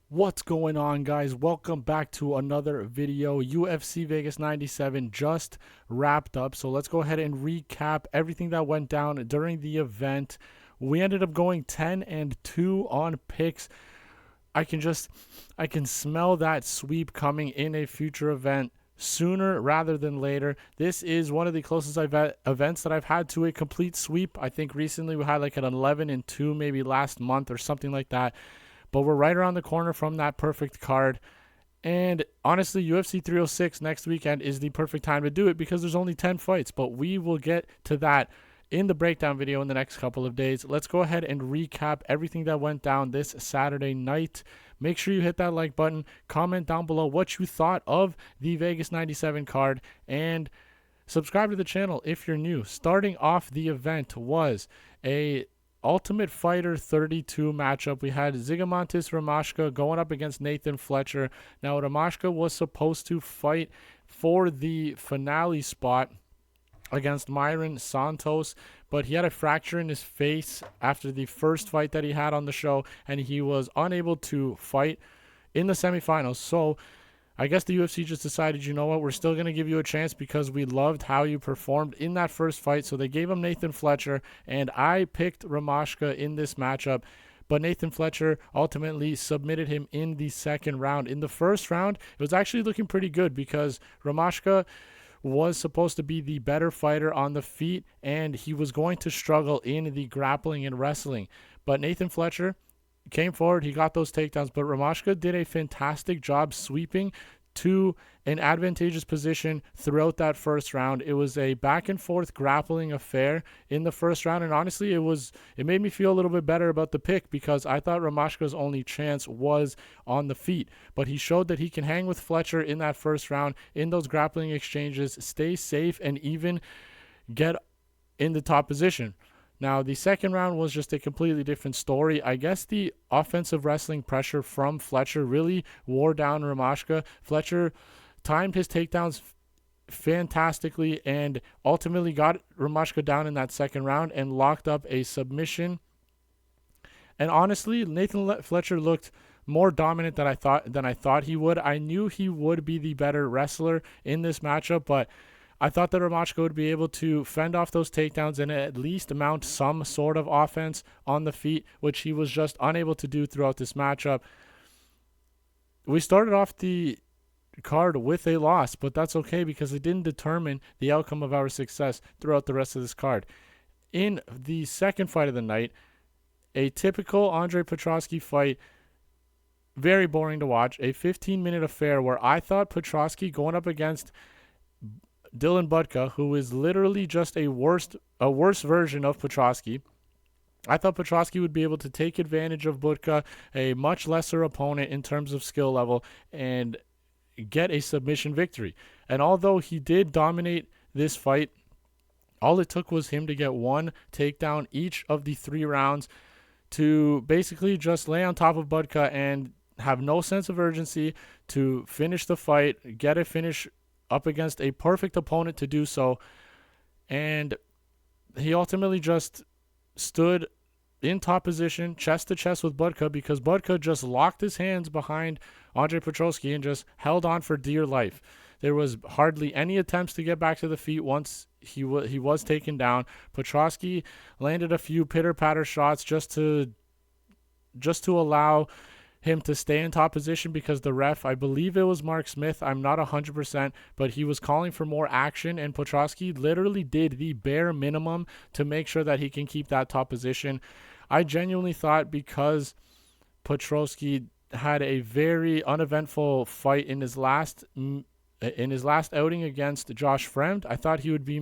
What's going on, guys? Welcome back to another video. UFC Vegas 97 just wrapped up, so let's go ahead and recap everything that went down during the event. We ended up going 10-2 on picks. I can smell that sweep coming in a future event sooner rather than later. This is one of the closest events that I've had to a complete sweep. I think recently we had like an 11-2, maybe last month or something like that. But we're right around the corner from that perfect card. And honestly, UFC 306 next weekend is the perfect time to do it because there's only 10 fights. But we will get to that in the breakdown video in the next couple of days. Let's go ahead and recap everything that went down this Saturday night. Make sure you hit that like button. Comment down below what you thought of the Vegas 97 card. And subscribe to the channel if you're new. Starting off the event was a Ultimate Fighter 32 matchup. We had Zigomanis Ramaska going up against Nathan Fletcher. Now, Ramaska was supposed to fight for the finale spot against Myron Santos, but he had a fracture in his face after the first fight that he had on the show, and he was unable to fight in the semifinals. So I guess the UFC just decided, you know what, we're still going to give you a chance because we loved how you performed in that first fight. So they gave him Nathan Fletcher, and I picked Ramaska in this matchup. But Nathan Fletcher ultimately submitted him in the second round. In the first round, it was actually looking pretty good because Ramaska was supposed to be the better fighter on the feet, and he was going to struggle in the grappling and wrestling. But Nathan Fletcher came forward, he got those takedowns, but Ramaska did a fantastic job sweeping to an advantageous position throughout that first round. It was a back and forth grappling affair in the first round, and honestly it made me feel a little bit better about the pick because I thought Ramaska's only chance was on the feet, but he showed that he can hang with Fletcher in that first round in those grappling exchanges, stay safe, and even get in the top position. Now, the second round was just a completely different story. I guess the offensive wrestling pressure from Fletcher really wore down Ramaska. Fletcher timed his takedowns fantastically and ultimately got Ramaska down in that second round and locked up a submission. And honestly, Nathan Fletcher looked more dominant than I thought he would. I knew he would be the better wrestler in this matchup, but I thought that Ramaska would be able to fend off those takedowns and at least mount some sort of offense on the feet, which he was just unable to do throughout this matchup. We started off the card with a loss, but that's okay because it didn't determine the outcome of our success throughout the rest of this card. In the second fight of the night, a typical Andrade Petroski fight, very boring to watch, a 15-minute affair where I thought Petroski going up against Budka, who is literally just a worse version of Petroski. I thought Petroski would be able to take advantage of Budka, a much lesser opponent in terms of skill level, and get a submission victory. And although he did dominate this fight, all it took was him to get one takedown each of the 3 rounds to basically just lay on top of Budka and have no sense of urgency to finish the fight, get a finish up against a perfect opponent to do so. And he ultimately just stood in top position, chest to chest with Budka, because Budka just locked his hands behind Andrade Petroski and just held on for dear life. There was hardly any attempts to get back to the feet once he was taken down. Petroski landed a few pitter-patter shots just to allow him to stay in top position because the ref, I believe it was Mark Smith, I'm not 100%, but he was calling for more action, and Petroski literally did the bare minimum to make sure that he can keep that top position. I genuinely thought because Petroski had a very uneventful fight in his last outing against Josh Fremd, I thought he would be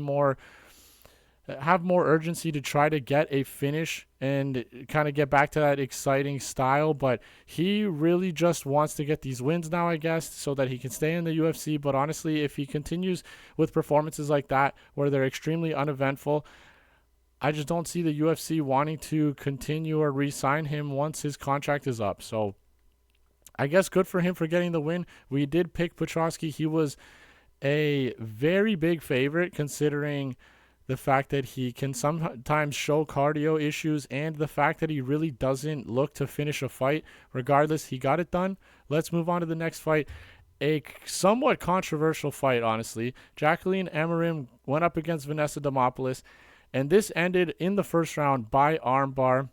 have more urgency to try to get a finish and kind of get back to that exciting style, but he really just wants to get these wins now, I guess, so that he can stay in the UFC. But honestly, if he continues with performances like that where they're extremely uneventful, I just don't see the UFC wanting to continue or re-sign him once his contract is up. So I guess good for him for getting the win. We did pick Petroski. He was a very big favorite considering the fact that he can sometimes show cardio issues, and the fact that he really doesn't look to finish a fight. Regardless, he got it done. Let's move on to the next fight. A somewhat controversial fight, honestly. Jacqueline Amorim went up against Vanessa Demopolous, and this ended in the first round by armbar.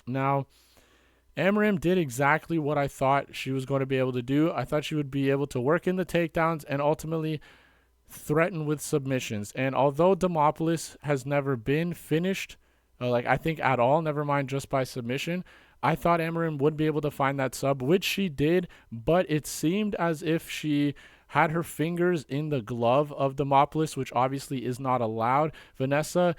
Now, Amorim did exactly what I thought she was going to be able to do. I thought she would be able to work in the takedowns and ultimately threaten with submissions. And although Demopolous has never been finished, I think at all, never mind just by submission, I thought Amorim would be able to find that sub, which she did, but it seemed as if she had her fingers in the glove of Demopolous, which obviously is not allowed. Vanessa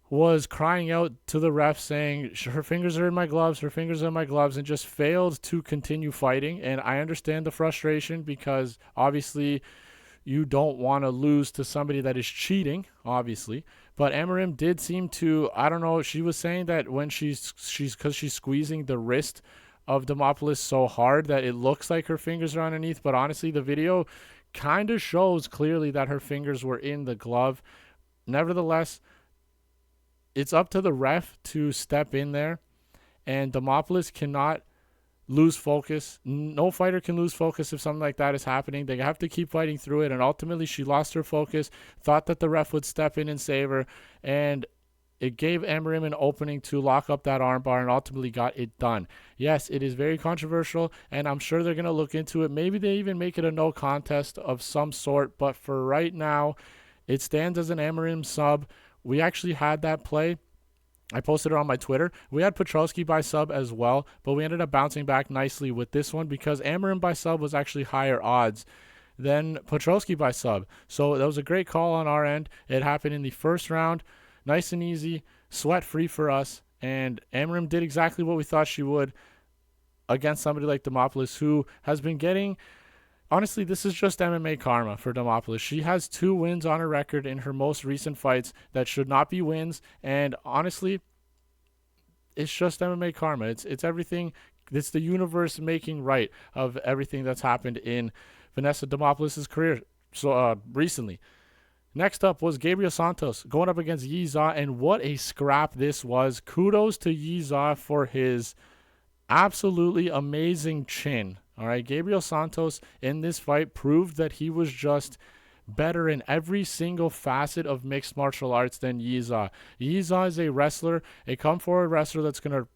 was crying out to the ref saying, her fingers are in my gloves, her fingers are in my gloves, and just failed to continue fighting. And I understand the frustration because obviously you don't want to lose to somebody that is cheating, obviously. But Amorim did seem to, I don't know, she was saying that when she's squeezing the wrist of Demopolous so hard that it looks like her fingers are underneath. But honestly, the video kind of shows clearly that her fingers were in the glove. Nevertheless, it's up to the ref to step in there, and Demopolous cannot lose focus. No fighter can lose focus if something like that is happening. They have to keep fighting through it, and ultimately she lost her focus, thought that the ref would step in and save her, and it gave Amorim an opening to lock up that armbar and ultimately got it done. Yes, it is very controversial, and I'm sure they're going to look into it. Maybe they even make it a no contest of some sort, but for right now, it stands as an Amorim sub. We actually had that play. I posted it on my Twitter. We had Petroski by sub as well, but we ended up bouncing back nicely with this one because Amorim by sub was actually higher odds than Petroski by sub. So that was a great call on our end. It happened in the first round. Nice and easy, sweat-free for us, and Amorim did exactly what we thought she would against somebody like Demopolous, who has been getting... Honestly, this is just MMA karma for Demopolous. She has 2 wins on her record in her most recent fights that should not be wins, and honestly, it's just MMA karma. It's everything. It's the universe making right of everything that's happened in Vanessa Demopolous' career recently. Next up was Gabriel Santos going up against Yizha, and what a scrap this was. Kudos to Yizha for his absolutely amazing chin. All right, Gabriel Santos in this fight proved that he was just better in every single facet of mixed martial arts than Yizha. Yizha is a wrestler, a come-forward wrestler that's going to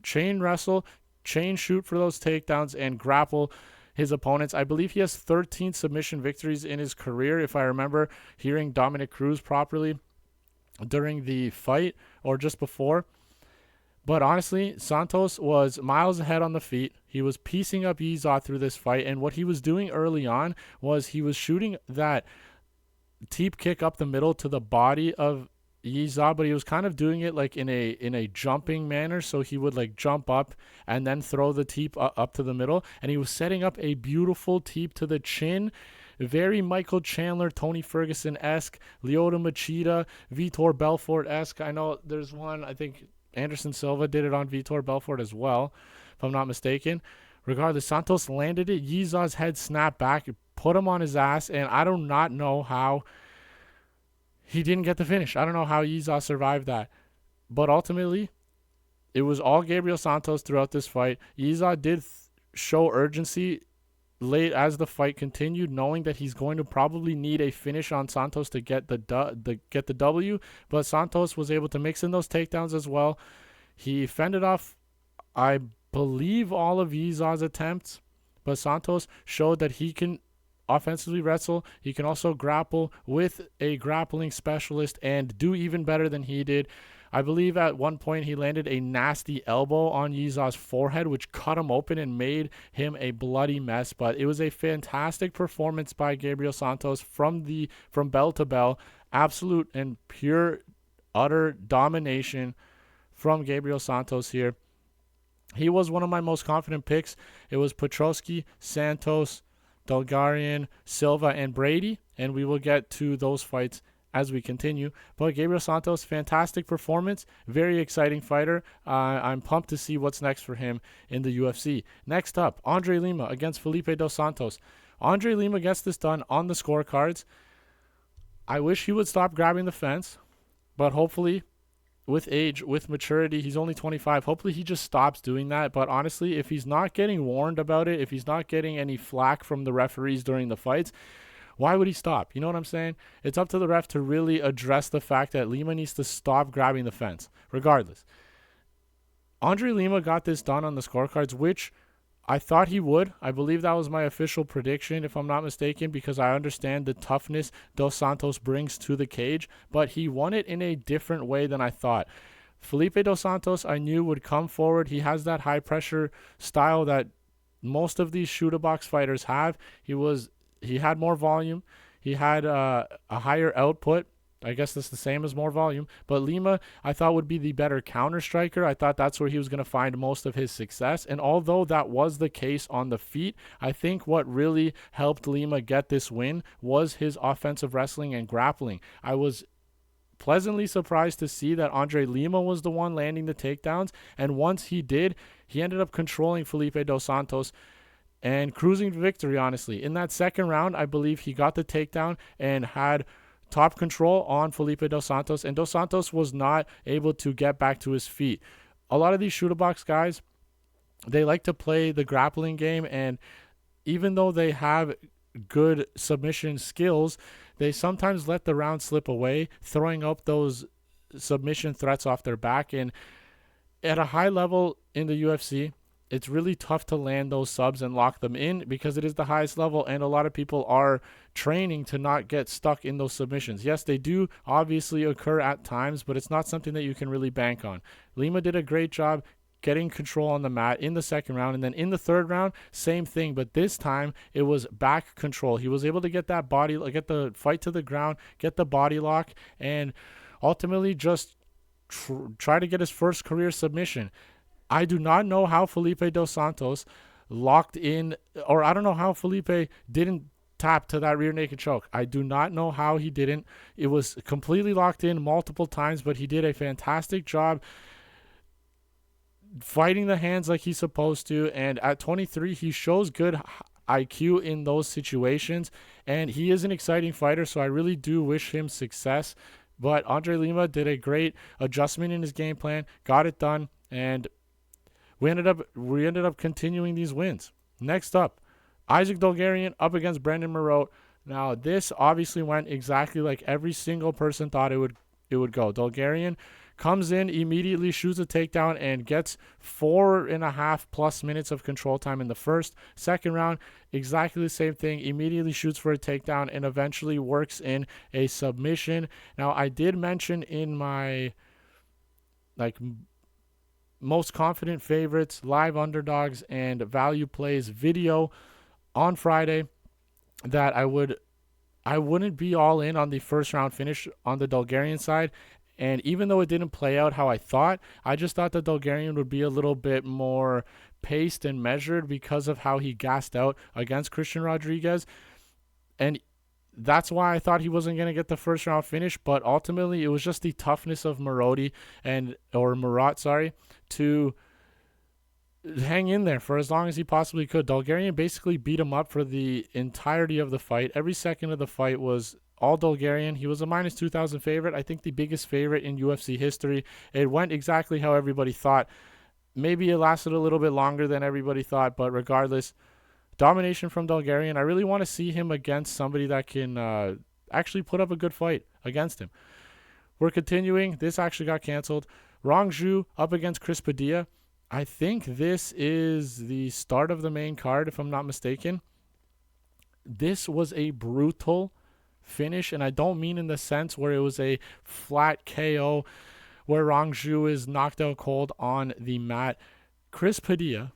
chain wrestle, chain shoot for those takedowns, and grapple his opponents. I believe he has 13 submission victories in his career, if I remember hearing Dominic Cruz properly during the fight or just before. But honestly, Santos was miles ahead on the feet. He was piecing up Yizha through this fight, and what he was doing early on was he was shooting that teep kick up the middle to the body of Yizha, but he was kind of doing it like in a jumping manner. So he would like jump up and then throw the teep up to the middle, and he was setting up a beautiful teep to the chin. Very Michael Chandler, Tony Ferguson-esque, Lyoto Machida, Vitor Belfort-esque. I know there's one, I think Anderson Silva did it on Vitor Belfort as well, if I'm not mistaken. Regardless, Santos landed it. Yizha's head snapped back, put him on his ass, and I do not know how he didn't get the finish. I don't know how Yizha survived that. But ultimately, it was all Gabriel Santos throughout this fight. Yizha did show urgency late as the fight continued, knowing that he's going to probably need a finish on Santos to get the W, but Santos was able to mix in those takedowns as well. He fended off, I believe, all of Yizha's attempts, but Santos showed that he can offensively wrestle. He can also grapple with a grappling specialist and do even better than he did. I believe at one point he landed a nasty elbow on Yizha's forehead, which cut him open and made him a bloody mess. But it was a fantastic performance by Gabriel Santos from bell to bell. Absolute and pure, utter domination from Gabriel Santos here. He was one of my most confident picks. It was Petroski, Santos, Dulgarian, Silva, and Brady, and we will get to those fights as we continue. But Gabriel Santos, fantastic performance, very exciting fighter. I'm pumped to see what's next for him in the UFC. Next up, Andrade Lima against Felipe dos Santos. Andrade Lima gets this done on the scorecards. I wish he would stop grabbing the fence, but hopefully with age, with maturity, he's only 25. Hopefully he just stops doing that. But honestly, if he's not getting warned about it, if he's not getting any flack from the referees during the fights, why would he stop? You know what I'm saying? It's up to the ref to really address the fact that Lima needs to stop grabbing the fence, regardless. Andre Lima got this done on the scorecards, which I thought he would. I believe that was my official prediction, if I'm not mistaken, because I understand the toughness Dos Santos brings to the cage, but he won it in a different way than I thought. Felipe Dos Santos, I knew, would come forward. He has that high-pressure style that most of these shoot-a-box fighters have. He had more volume. He had a higher output. I guess that's the same as more volume. But Lima, I thought, would be the better counter striker. I thought that's where he was going to find most of his success. And although that was the case on the feet, I think what really helped Lima get this win was his offensive wrestling and grappling. I was pleasantly surprised to see that Andre Lima was the one landing the takedowns. And once he did, he ended up controlling Felipe Dos Santos and cruising to victory, honestly. In that second round, I believe he got the takedown and had top control on Felipe Dos Santos, and Dos Santos was not able to get back to his feet. A lot of these shoot-a-box guys, they like to play the grappling game, and even though they have good submission skills, they sometimes let the round slip away, throwing up those submission threats off their back. And at a high level in the UFC, it's really tough to land those subs and lock them in because it is the highest level, and a lot of people are training to not get stuck in those submissions. Yes, they do obviously occur at times, but it's not something that you can really bank on. Lima did a great job getting control on the mat in the second round, and then in the third round, same thing, but this time it was back control. He was able to get that body, get the fight to the ground, get the body lock, and ultimately just try to get his first career submission. I do not know how Felipe Dos Santos locked in, or I don't know how Felipe didn't tap to that rear naked choke. I do not know how he didn't. It was completely locked in multiple times, but he did a fantastic job fighting the hands like he's supposed to. And at 23, he shows good IQ in those situations, and he is an exciting fighter, so I really do wish him success. But Andre Lima did a great adjustment in his game plan, got it done, and we ended up continuing these wins. Next up, Isaac Dulgarian up against Brendan Marotte. Now, this obviously went exactly like every single person thought it would go. Dulgarian comes in, immediately shoots a takedown, and gets 4.5 plus minutes of control time in the first. Second round, exactly the same thing. Immediately shoots for a takedown and eventually works in a submission. Now, I did mention in my most confident favorites, live underdogs, and value plays video on Friday that I wouldn't be all in on the first round finish on the Dulgarian side. And even though it didn't play out how I thought, I just thought the Dulgarian would be a little bit more paced and measured because of how he gassed out against Christian Rodriguez. And that's why I thought he wasn't going to get the first round finish, but ultimately it was just the toughness of Marotte, to hang in there for as long as he possibly could. Dulgarian basically beat him up for the entirety of the fight. Every second of the fight was all Dulgarian. He was a minus 2,000 favorite, I think the biggest favorite in UFC history. It went exactly how everybody thought. Maybe it lasted a little bit longer than everybody thought, but regardless, domination from Dulgarian. I really want to see him against somebody that can actually put up a good fight against him. We're continuing. This actually got canceled. Rongzhu up against Chris Padilla. I think this is the start of the main card, if I'm not mistaken. This was a brutal finish, and I don't mean in the sense where it was a flat KO where Rongzhu is knocked out cold on the mat. Chris Padilla,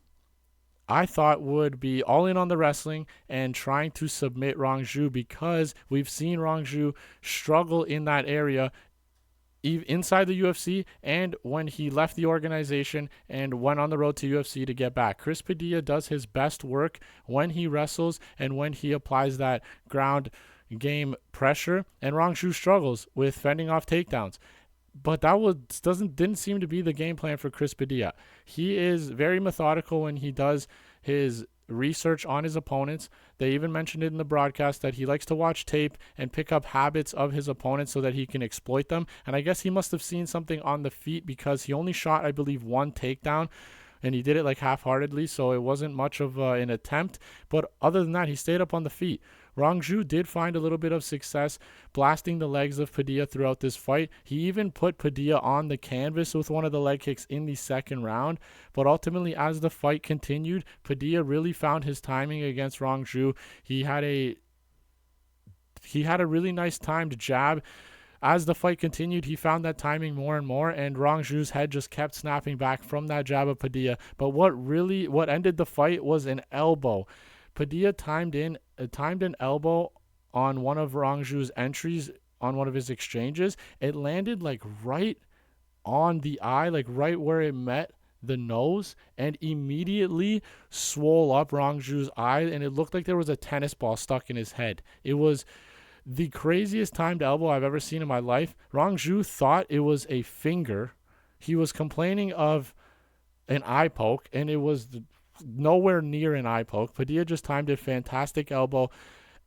I thought, would be all in on the wrestling and trying to submit Rongzhu, because we've seen Rongzhu struggle in that area inside the UFC and when he left the organization and went on the road to UFC to get back. Chris Padilla does his best work when he wrestles and when he applies that ground game pressure, and Rongzhu struggles with fending off takedowns. But that didn't seem to be the game plan for Chris Padilla. He is very methodical when he does his research on his opponents. They even mentioned it in the broadcast that he likes to watch tape and pick up habits of his opponents so that he can exploit them. And I guess he must have seen something on the feet, because he only shot, I believe, one takedown, and he did it like half-heartedly, so it wasn't much of an attempt. But other than that, he stayed up on the feet. Rongzhu did find a little bit of success blasting the legs of Padilla throughout this fight. He even put Padilla on the canvas with one of the leg kicks in the second round. But ultimately, as the fight continued, Padilla really found his timing against Rongzhu. He had a really nice timed jab. As the fight continued, he found that timing more and more, and Rongzhu's head just kept snapping back from that jab of Padilla. But what ended the fight was an elbow. Padilla timed an elbow on one of Rongzhu's entries on one of his exchanges. It landed like right on the eye, like right where it met the nose, and immediately swole up Rongzhu's eye, and it looked like there was a tennis ball stuck in his head. It was the craziest timed elbow I've ever seen in my life. Rongzhu thought it was a finger. He was complaining of an eye poke, and it was nowhere near an eye poke. Padilla just timed a fantastic elbow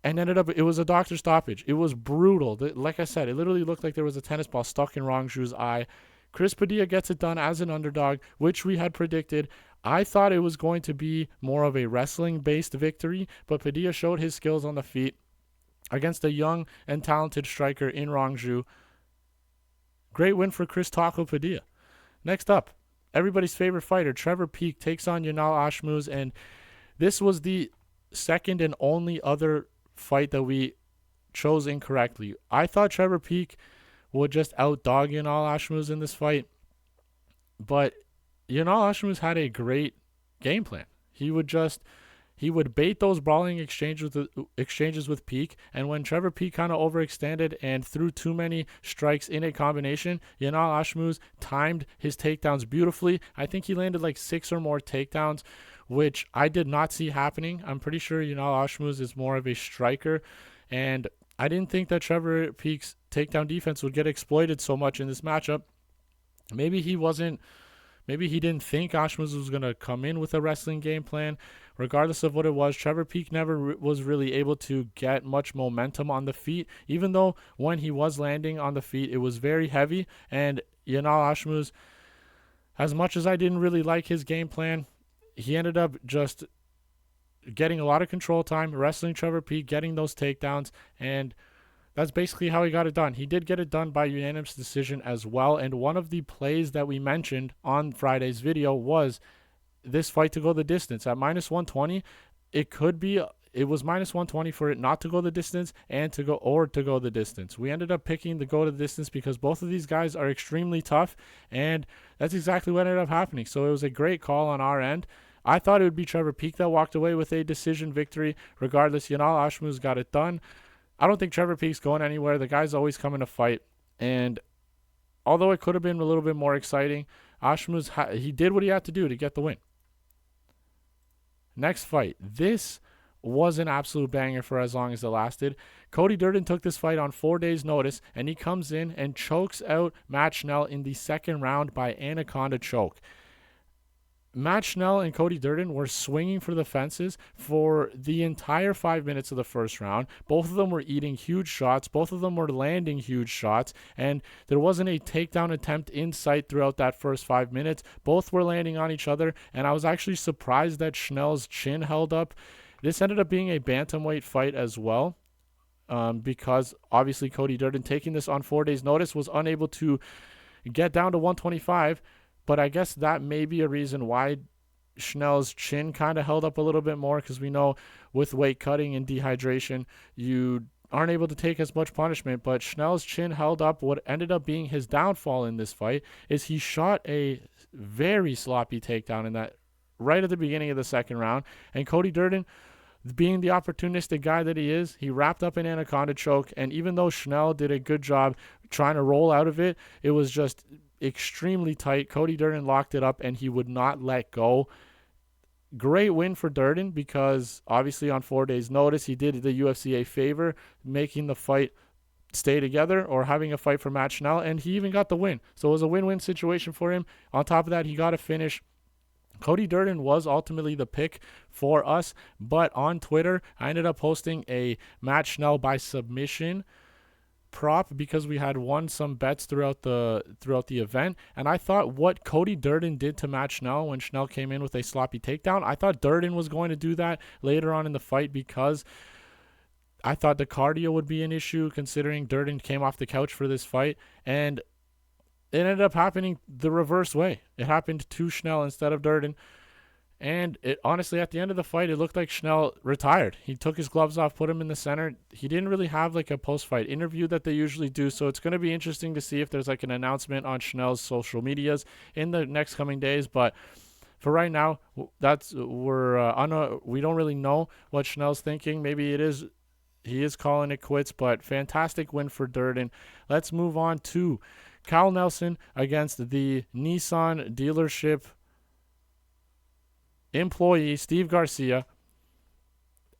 and it was a doctor stoppage. It was brutal. Like I said, it literally looked like there was a tennis ball stuck in Rongzhu's eye. Chris Padilla gets it done as an underdog, which we had predicted. I thought it was going to be more of a wrestling-based victory, but Padilla showed his skills on the feet against a young and talented striker in Rongzhu. Great win for Chris Taco Padilla. Next up, everybody's favorite fighter, Trevor Peek, takes on Yanal Ashmouz, and this was the second and only other fight that we chose incorrectly. I thought Trevor Peek would just outdog Yanal Ashmouz in this fight, but Yanal Ashmouz had a great game plan. He would bait those brawling exchanges with Peek, and when Trevor Peek kind of overextended and threw too many strikes in a combination, Yanal Ashmouz timed his takedowns beautifully. I think he landed like 6 or more takedowns, which I did not see happening. I'm pretty sure Yanal Ashmouz is more of a striker, and I didn't think that Trevor Peek's takedown defense would get exploited so much in this matchup. Maybe he didn't think Ashmouz was going to come in with a wrestling game plan. Regardless of what it was, Trevor Peek never was really able to get much momentum on the feet, even though when he was landing on the feet, it was very heavy. And Yanal Ashmouz, as much as I didn't really like his game plan, he ended up just getting a lot of control time, wrestling Trevor Peek, getting those takedowns, and that's basically how he got it done. He did get it done by unanimous decision as well, and one of the plays that we mentioned on Friday's video was this fight to go the distance. At minus 120, it was minus 120 for it not to go the distance and to go the distance. We ended up picking the go to the distance because both of these guys are extremely tough, and that's exactly what ended up happening. So it was a great call on our end. I thought it would be Trevor Peek that walked away with a decision victory. Regardless, Yanal Ashmouz got it done. I don't think Trevor Peek's going anywhere. The guy's always coming to fight, and although it could have been a little bit more exciting, Ashmouz he did what he had to do to get the win. Next fight. This was an absolute banger for as long as it lasted. Cody Durden took this fight on 4 days' notice, and he comes in and chokes out Matt Schnell in the second round by anaconda choke. Matt Schnell and Cody Durden were swinging for the fences for the entire 5 minutes of the first round. Both of them were eating huge shots. Both of them were landing huge shots. And there wasn't a takedown attempt in sight throughout that first 5 minutes. Both were landing on each other. And I was actually surprised that Schnell's chin held up. This ended up being a bantamweight fight as well. Because obviously Cody Durden, taking this on 4 days' notice, was unable to get down to 125. But I guess that may be a reason why Schnell's chin kind of held up a little bit more, because we know with weight cutting and dehydration, you aren't able to take as much punishment. But Schnell's chin held up. What ended up being his downfall in this fight is he shot a very sloppy takedown in that right at the beginning of the second round. And Cody Durden, being the opportunistic guy that he is, he wrapped up an anaconda choke. And even though Schnell did a good job trying to roll out of it, it was just extremely tight. Cody Durden locked it up, and he would not let go. Great win for Durden, because obviously on 4 days' notice, he did the UFC a favor, making the fight stay together or having a fight for Matt Schnell, and he even got the win. So it was a win-win situation for him. On top of that, he got a finish. Cody Durden was ultimately the pick for us, but on Twitter, I ended up posting a Matt Schnell by submission prop because we had won some bets throughout the event, and I thought what Cody Durden did to Matt Schnell when Schnell came in with a sloppy takedown, I thought Durden was going to do that later on in the fight because I thought the cardio would be an issue considering Durden came off the couch for this fight, and it ended up happening the reverse way. It happened to Schnell instead of Durden. And it honestly, at the end of the fight, it looked like Schnell retired. He took his gloves off, put him in the center. He didn't really have like a post-fight interview that they usually do. So it's going to be interesting to see if there's like an announcement on Schnell's social medias in the next coming days. But for right now, we don't really know what Schnell's thinking. Maybe he is calling it quits. But fantastic win for Durden. Let's move on to Kyle Nelson against the Nissan dealership employee Steve Garcia.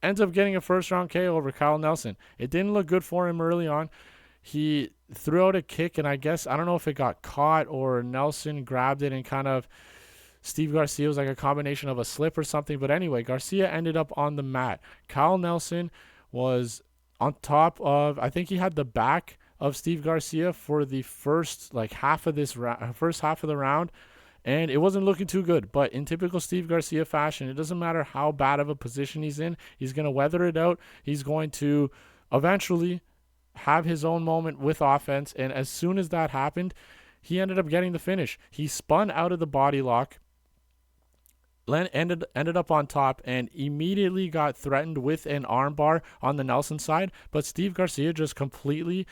Ends up getting a first-round KO over Kyle Nelson. It didn't look good for him early on. He threw out a kick, and I don't know if it got caught or Nelson grabbed it and kind of Steve Garcia was like a combination of a slip or something. But anyway, Garcia ended up on the mat. Kyle Nelson was on top of, I think he had the back of Steve Garcia for the first half of the round, and it wasn't looking too good. But in typical Steve Garcia fashion, it doesn't matter how bad of a position he's in, he's going to weather it out. He's going to eventually have his own moment with offense, and as soon as that happened, he ended up getting the finish. He spun out of the body lock, ended up on top, and immediately got threatened with an armbar on the Nelson side, but Steve Garcia just completely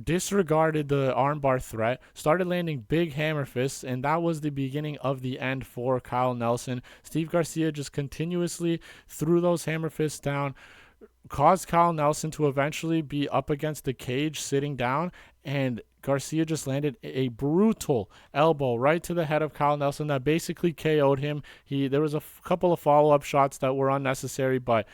disregarded the armbar threat, started landing big hammer fists, and that was the beginning of the end for Kyle Nelson. Steve Garcia just continuously threw those hammer fists down, caused Kyle Nelson to eventually be up against the cage sitting down, and Garcia just landed a brutal elbow right to the head of Kyle Nelson that basically KO'd him. There was a couple of follow-up shots that were unnecessary, but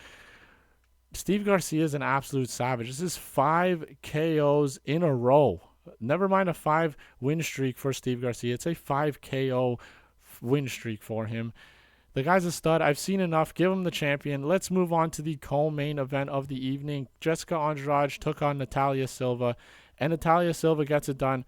Steve Garcia is an absolute savage. This is 5 KOs in a row. Never mind a 5-win streak for Steve Garcia. It's a 5 KO win streak for him. The guy's a stud. I've seen enough. Give him the champion. Let's move on to the co-main event of the evening. Jessica Andrade took on Natalia Silva, and Natalia Silva gets it done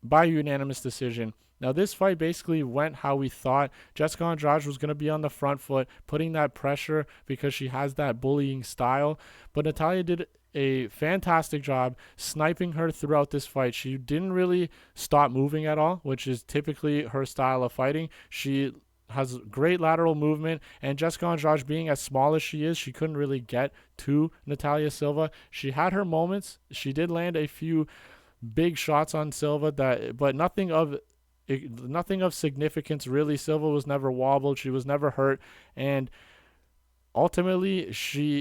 by unanimous decision. Now, this fight basically went how we thought. Jessica Andrade was going to be on the front foot, putting that pressure because she has that bullying style. But Natalia did a fantastic job sniping her throughout this fight. She didn't really stop moving at all, which is typically her style of fighting. She has great lateral movement, and Jessica Andrade, being as small as she is, she couldn't really get to Natalia Silva. She had her moments. She did land a few big shots on Silva, but nothing of significance really. Silva was never wobbled. She was never hurt. And ultimately,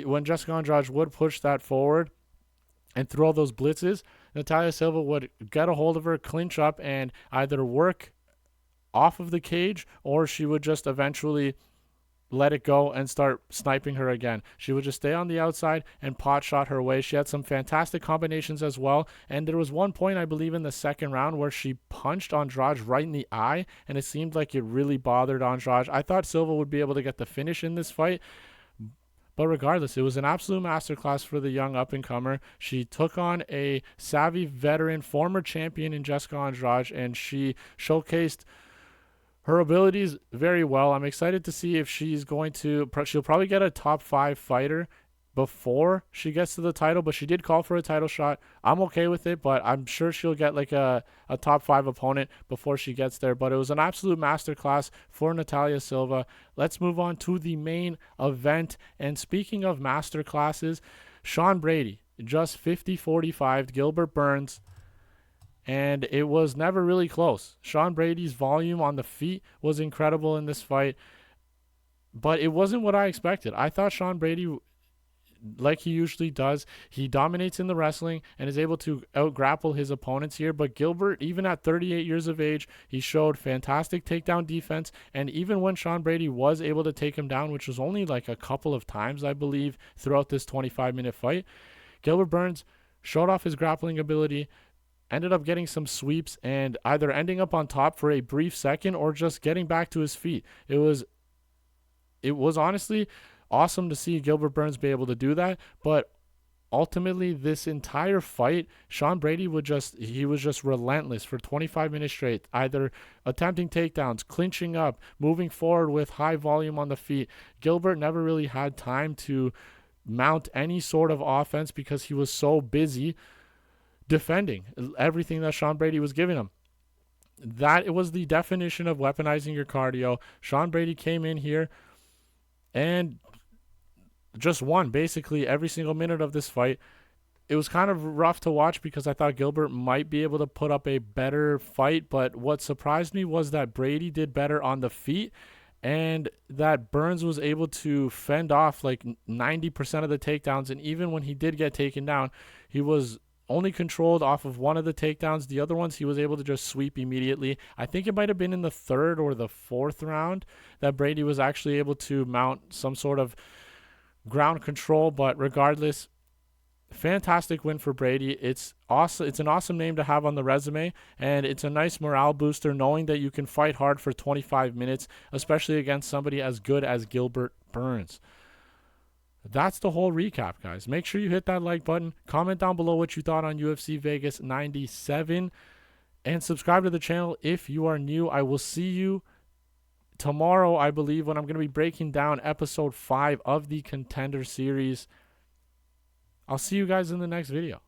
when Jessica Andrade would push that forward and throw those blitzes, Natalia Silva would get a hold of her, clinch up, and either work off of the cage, or she would just eventually let it go and start sniping her again. She would just stay on the outside and pot shot her way. She had some fantastic combinations as well, and there was one point, I believe, in the second round where she punched Andrade right in the eye, and it seemed like it really bothered Andrade. I thought Silva would be able to get the finish in this fight, but regardless, it was an absolute masterclass for the young up-and-comer. She took on a savvy veteran, former champion in Jessica Andrade, and she showcased her abilities very well. I'm excited to see if she'll probably get a top 5 fighter before she gets to the title, but she did call for a title shot. I'm okay with it, but I'm sure she'll get like a top 5 opponent before she gets there. But it was an absolute masterclass for Natalia Silva. Let's move on to the main event. And speaking of masterclasses, Sean Brady just 50-45 Gilbert Burns, and it was never really close. Sean Brady's volume on the feet was incredible in this fight, but it wasn't what I expected. I thought Sean Brady, like he usually does, he dominates in the wrestling and is able to out-grapple his opponents here. But Gilbert, even at 38 years of age, he showed fantastic takedown defense. And even when Sean Brady was able to take him down, which was only like a couple of times, I believe, throughout this 25-minute fight, Gilbert Burns showed off his grappling ability, ended up getting some sweeps and either ending up on top for a brief second or just getting back to his feet. It was honestly awesome to see Gilbert Burns be able to do that, but ultimately this entire fight, Sean Brady was just relentless for 25 minutes straight, either attempting takedowns, clinching up, moving forward with high volume on the feet. Gilbert never really had time to mount any sort of offense because he was so busy defending everything that Sean Brady was giving him. That it was the definition of weaponizing your cardio. Sean Brady came in here and just won basically every single minute of this fight. It was kind of rough to watch because I thought Gilbert might be able to put up a better fight, but what surprised me was that Brady did better on the feet and that Burns was able to fend off like 90% of the takedowns, and even when he did get taken down, he was only controlled off of one of the takedowns. The other ones he was able to just sweep immediately. I think it might have been in the third or the fourth round that Brady was actually able to mount some sort of ground control, but regardless, fantastic win for Brady. It's awesome. It's an awesome name to have on the resume, and it's a nice morale booster knowing that you can fight hard for 25 minutes, especially against somebody as good as Gilbert Burns. That's the whole recap, guys. Make sure you hit that like button, comment down below what you thought on UFC Vegas 97, and subscribe to the channel if you are new. I will see you tomorrow, I believe, when I'm going to be breaking down episode 5 of the Contender series. I'll see you guys in the next video.